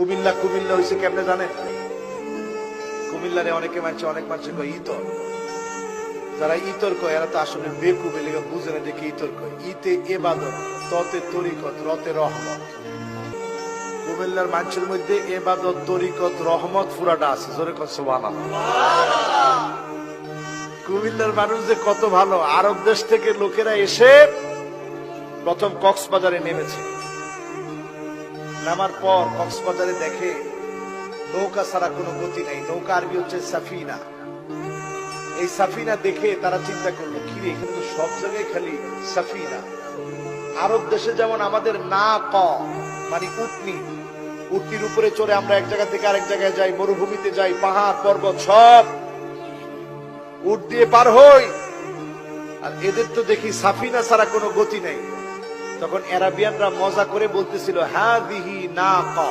কুমিল্লা কুমিল্লা হয়েছে কেমনে জানেন? কুমিল্লারে অনেক মানুষ কয় ইতর। যারা ইতর কয় এরা তো আসলে বেকুব, এলাকা বুঝে না দেখে ইতর কয়। ইতে এবাদত, ততে তরিকত, রতে রহমত। কুমিল্লার মানুষের মধ্যে এবাদত, তরিকত, রহমত পুরাটা আছে। জোরে কত সুবহানাল্লাহ। কুমিল্লার মানুষ যে কত ভালো। আরব দেশ থেকে লোকেরা এসে প্রথম কক্সবাজারে নেমেছে। নামার পর কক্সবাজারে দেখে নৌকা ছাড়া কোনো গতি নেই। নৌকা আরবি হচ্ছে সাফিনা। এই সাফিনা দেখে তারা চিন্তা করলো, কিরে এখানে তো সব জায়গায় খালি সাফিনা। আরব দেশে যেমন আমাদের না ক মানে উটনি, উটনির উপরে চড়ে আমরা এক জায়গা থেকে আরেক জায়গায় যাই, মরুভূমিতে যাই, পাহাড় পর্বত সব উট দিয়ে পার হই। আর এদের তো দেখি সাফিনা ছাড়া কোনো গতি নেই। তখন আরাবিয়ানরা মজা করে বলতেছিল, হাদিহি নাকা,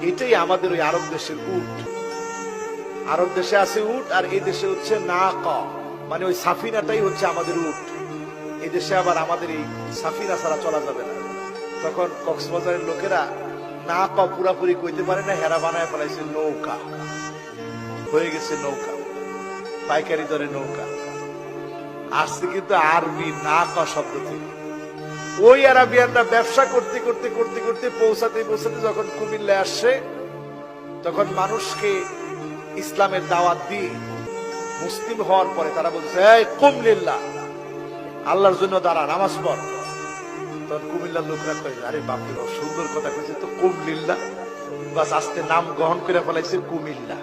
এটাই আমাদের ওই আরব দেশের উট। আরব দেশে আছে উট, আর এই দেশে হচ্ছে নাকা, মানে ওই সাফিনাটাই হচ্ছে আমাদের উট। এই দেশে আবার আমাদের এই সাফিনা ছাড়া চলা যাবে না। তখন কক্সবাজারের লোকেরা নাকা পুরাপুরি কইতে পারে না, হেরা বানায় ফেলাইছে নৌকা। হয়ে গেছে নৌকা, পাইকারি দরে নৌকা। আসছে কিন্তু আরবি নাকা শব্দ থেকে। ওই আরাবিয়ানরা ব্যবসা করতে করতে করতে করতে পৌঁছাতে পৌঁছাতে যখন কুমিল্লায় আসছে, তখন মানুষকে ইসলামের দাওয়াত দিয়ে মুসলিম হওয়ার পরে তারা বলছে, এই কুম লিল্লাহ, আল্লাহর জন্য দাঁড়া, নামাজ পড়। তখন কুমিল্লার লোকরা কয়ে, আরে বাপরে সুন্দর কথা কইছে তো, কুম লিল্লাহ। বাস আস্তে নাম গ্রহণ করে ফেলাইছে কুমিল্লা।